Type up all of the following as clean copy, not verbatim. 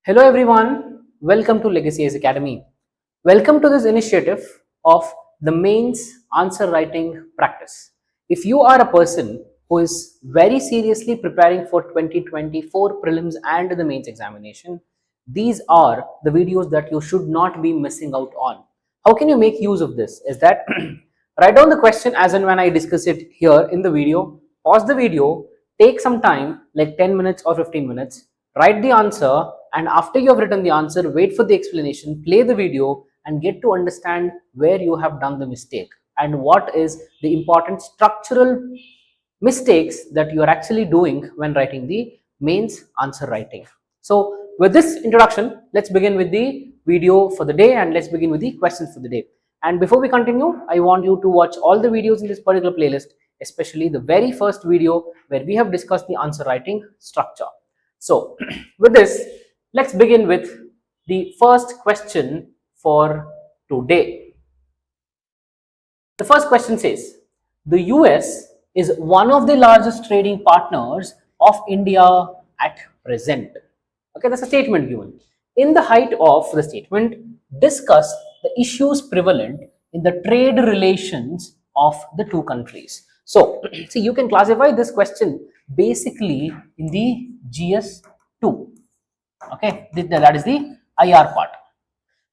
Hello everyone, welcome to Legacy IAS Academy. Welcome to this initiative of the mains answer writing practice. If you are a person who is very seriously preparing for 2024 prelims and the mains examination, these are the videos that you should not be missing out on. How can you make use of this? Is that write down the question as and when I discuss it here in the video, pause the video, take some time like 10 minutes or 15 minutes, write the answer, and after you have written the answer, wait for the explanation, play the video and get to understand where you have done the mistake and what is the important structural mistakes that you are actually doing when writing the mains answer writing. So with this introduction, let's begin with the video for the day and let's begin with the questions for the day. And before we continue, I want you to watch all the videos in this particular playlist, especially the very first video where we have discussed the answer writing structure. So with this, let's begin with the first question for today. The first question says, the US is one of the largest trading partners of India at present. Okay, that's a statement given. In the height of the statement, discuss the issues prevalent in the trade relations of the two countries. So, see, you can classify this question basically in the GS2. Okay, that is the IR part.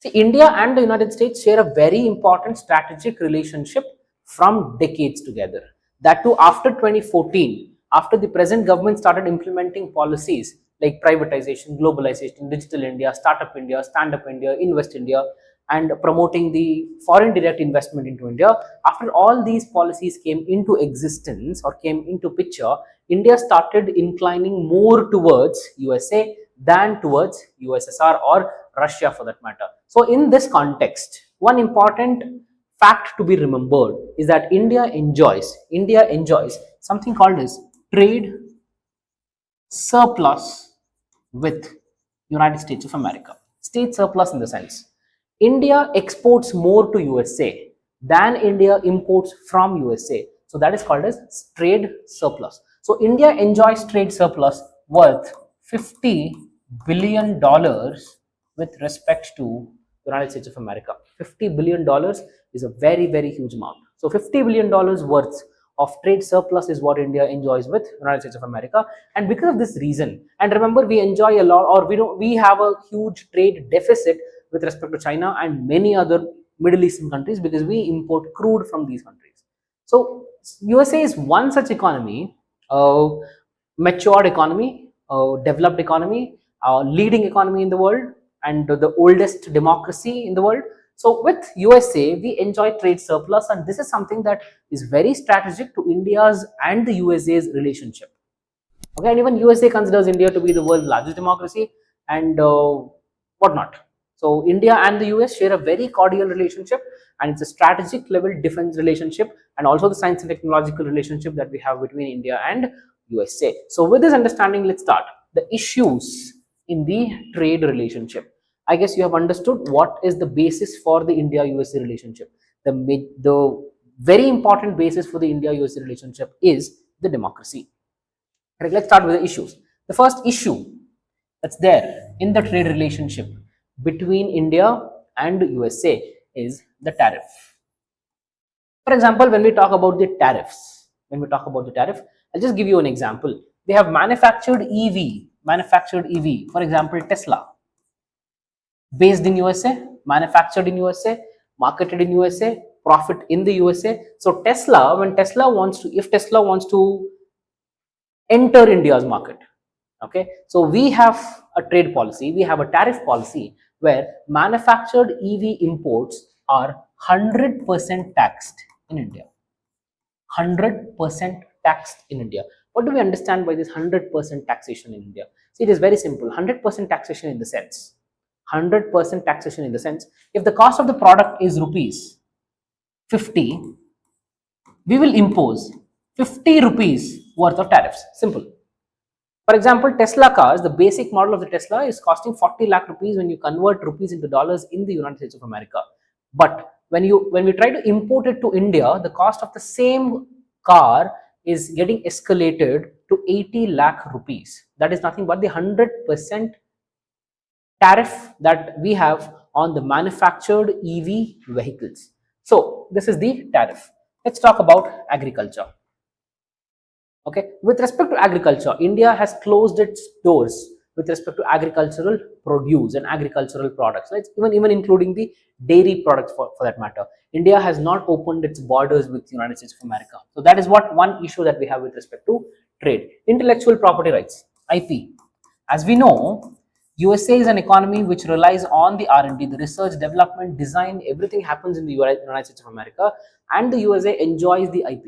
See, India and the United States share a very important strategic relationship from decades together. That too after 2014, after the present government started implementing policies like privatization, globalization, digital India, startup India, stand up India, invest India, and promoting the foreign direct investment into India. After all these policies came into existence or came into picture, India started inclining more towards USA than towards USSR or Russia for that matter. So in this context, one important fact to be remembered is that India enjoys something called as trade surplus with United States of America. State surplus in the sense India exports more to USA than India imports from USA. So that is called as trade surplus. So India enjoys trade surplus worth $50 billion with respect to the United States of America. $50 billion is a very, very huge amount. So $50 billion worth of trade surplus is what India enjoys with United States of America. And because of this reason, and remember, we enjoy a lot, or we have a huge trade deficit with respect to China and many other Middle Eastern countries because we import crude from these countries. So USA is one such economy, matured economy, developed economy, leading economy in the world, and the oldest democracy in the world. So with USA, we enjoy trade surplus, and this is something that is very strategic to India's and the USA's relationship. Okay, and even USA considers India to be the world's largest democracy and whatnot. So India and the US share a very cordial relationship, and it's a strategic level defense relationship, and also the science and technological relationship that we have between India and USA. So with this understanding, let's start the issues in the trade relationship. I guess you have understood what is the basis for the India-USA relationship. The very important basis for the India-USA relationship is the democracy. Correct? Let's start with the issues. The first issue that's there in the trade relationship between India and USA is the tariff. For example, when we talk about the tariffs, I'll just give you an example. They have manufactured EV, for example, Tesla, based in USA, manufactured in USA, marketed in USA, profit in the USA. So Tesla, if Tesla wants to enter India's market, okay, so we have a trade policy, we have a tariff policy where manufactured EV imports are 100% taxed in India. 100% taxed in India. What do we understand by this 100% taxation in India? See, it is very simple. 100% taxation in the sense, if the cost of the product is rupees 50, we will impose 50 rupees worth of tariffs. Simple. For example, Tesla cars, the basic model of the Tesla is costing 40 lakh rupees when you convert rupees into dollars in the United States of America. But when we try to import it to India, the cost of the same car is getting escalated to 80 lakh rupees. That is nothing but the 100% tariff that we have on the manufactured EV vehicles. So this is the tariff. Let's talk about agriculture. Okay, with respect to agriculture, India has closed its doors with respect to agricultural produce and agricultural products, right? Even including the dairy products for that matter. India has not opened its borders with the United States of America. So that is what one issue that we have with respect to trade. Intellectual property rights, IP. As we know, USA is an economy which relies on the R&D, the research, development, design, everything happens in the United States of America, and the USA enjoys the IP.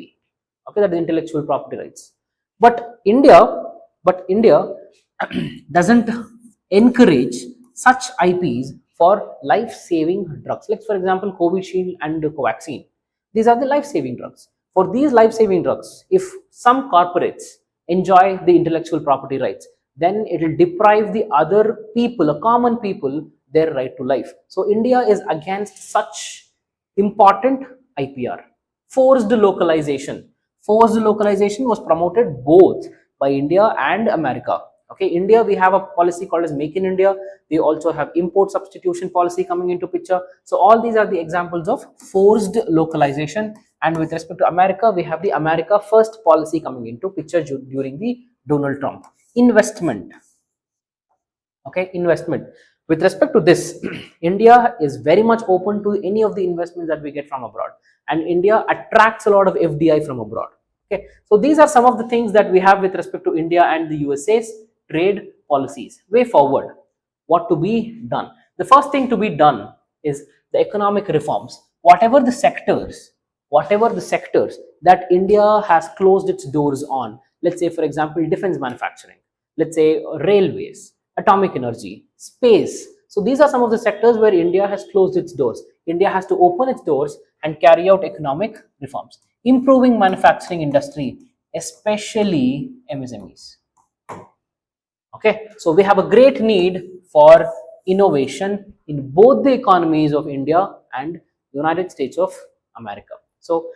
Okay, that is intellectual property rights. But India doesn't encourage such IPs for life-saving drugs. Like for example, Covishield and Covaxin. These are the life-saving drugs. For these life-saving drugs, if some corporates enjoy the intellectual property rights, then it will deprive the other people, a common people, their right to life. So India is against such important IPR. Forced localization. Forced localization was promoted both by India and America. Okay, India, we have a policy called as Make in India. We also have import substitution policy coming into picture. So all these are the examples of forced localization. And with respect to America, we have the America First policy coming into picture during the Donald Trump. Investment. Okay, investment. With respect to this, India is very much open to any of the investments that we get from abroad, and India attracts a lot of FDI from abroad. Okay, so these are some of the things that we have with respect to India and the USA's trade policies. Way forward, what to be done? The first thing to be done is the economic reforms. Whatever the sectors that India has closed its doors on, let's say for example defense manufacturing, let's say railways, atomic energy, space. So these are some of the sectors where India has closed its doors. India has to open its doors and carry out economic reforms. Improving manufacturing industry, especially MSMEs. Okay, so we have a great need for innovation in both the economies of India and United States of America. So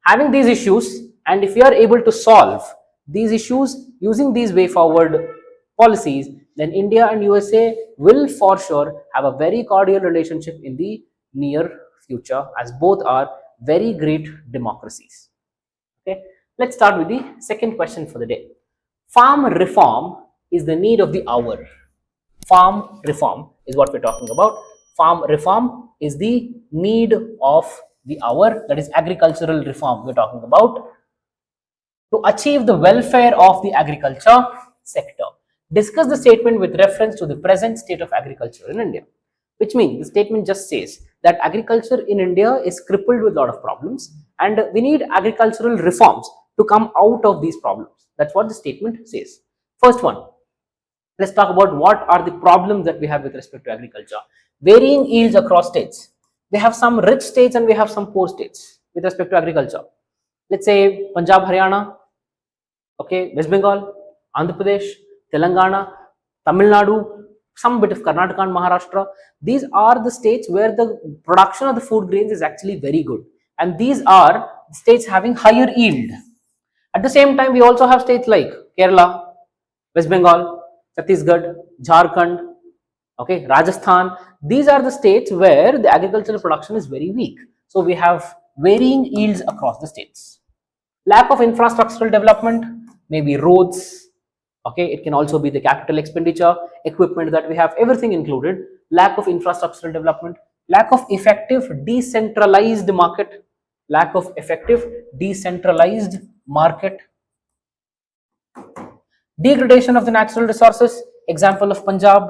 having these issues, and if we are able to solve these issues using these way forward policies, then India and USA will for sure have a very cordial relationship in the near future, as both are very great democracies. Okay, let's start with the second question for the day. Farm reform is the need of the hour. Farm reform is what we're talking about. Farm reform is the need of the hour, that is agricultural reform we're talking about, to achieve the welfare of the agriculture sector. Discuss the statement with reference to the present state of agriculture in India, which means the statement just says that agriculture in India is crippled with a lot of problems and we need agricultural reforms to come out of these problems. That's what the statement says. First one, let's talk about what are the problems that we have with respect to agriculture. Varying yields across states. We have some rich states and we have some poor states with respect to agriculture. Let's say Punjab, Haryana, okay, West Bengal, Andhra Pradesh, Telangana, Tamil Nadu, some bit of Karnataka and Maharashtra. These are the states where the production of the food grains is actually very good. And these are states having higher yield. At the same time, we also have states like Kerala, West Bengal, Chhattisgarh, Jharkhand, okay, Rajasthan. These are the states where the agricultural production is very weak. So we have varying yields across the states. Lack of infrastructural development, maybe roads, okay, it can also be the capital expenditure, equipment that we have, everything included. Lack of infrastructural development, lack of effective decentralized market, lack of effective decentralized market. Degradation of the natural resources, example of Punjab,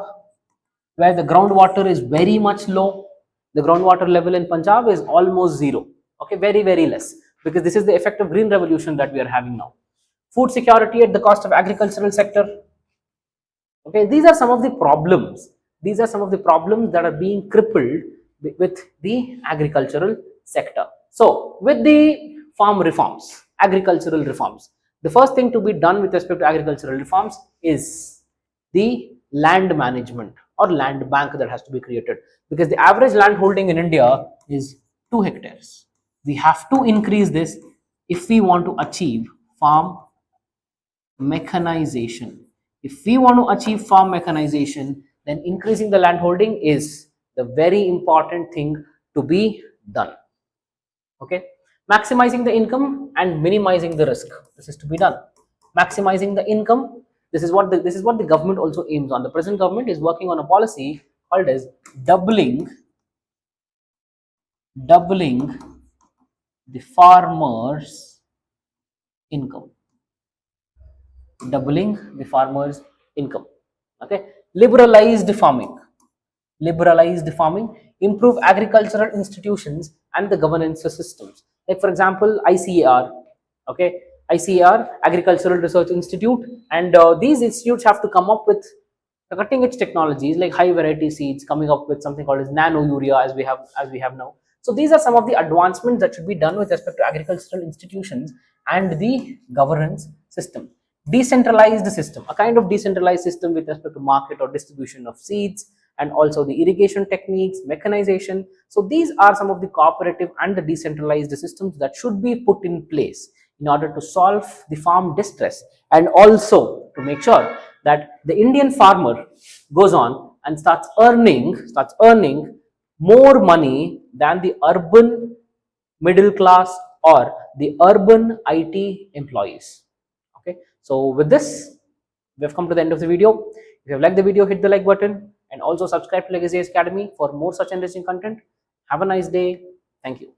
where the groundwater is very much low. The groundwater level in Punjab is almost zero, okay, very, very less, because this is the effect of green revolution that we are having now. Food security at the cost of agricultural sector. Okay, these are some of the problems. These are some of the problems that are being crippled with the agricultural sector. So, with the farm reforms, agricultural reforms, the first thing to be done with respect to agricultural reforms is the land management or land bank that has to be created, because the average land holding in India is 2 hectares. We have to increase this if we want to achieve farm mechanization. If we want to achieve farm mechanization, then increasing the land holding is the very important thing to be done. Okay, maximizing the income and minimizing the risk, this is to be done. Maximizing the income, this is what the government also aims on. The present government is working on a policy called as doubling the farmers income, doubling the farmers income. Okay, liberalized farming, improve agricultural institutions and the governance systems. Like for example, ICAR, okay, ICAR, Agricultural Research Institute, and these institutes have to come up with cutting edge technologies like high variety seeds, coming up with something called as nano urea as we have now. So these are some of the advancements that should be done with respect to agricultural institutions and the governance system. Decentralized system, a kind of decentralized system with respect to market or distribution of seeds, and also the irrigation techniques, mechanization. So these are some of the cooperative and the decentralized systems that should be put in place in order to solve the farm distress, and also to make sure that the Indian farmer goes on and starts earning more money than the urban middle class or the urban IT employees. Okay, so with this, we have come to the end of the video. If you have liked the video, hit the like button and also subscribe to Legacy IAS Academy for more such enriching content. Have a nice day. Thank you.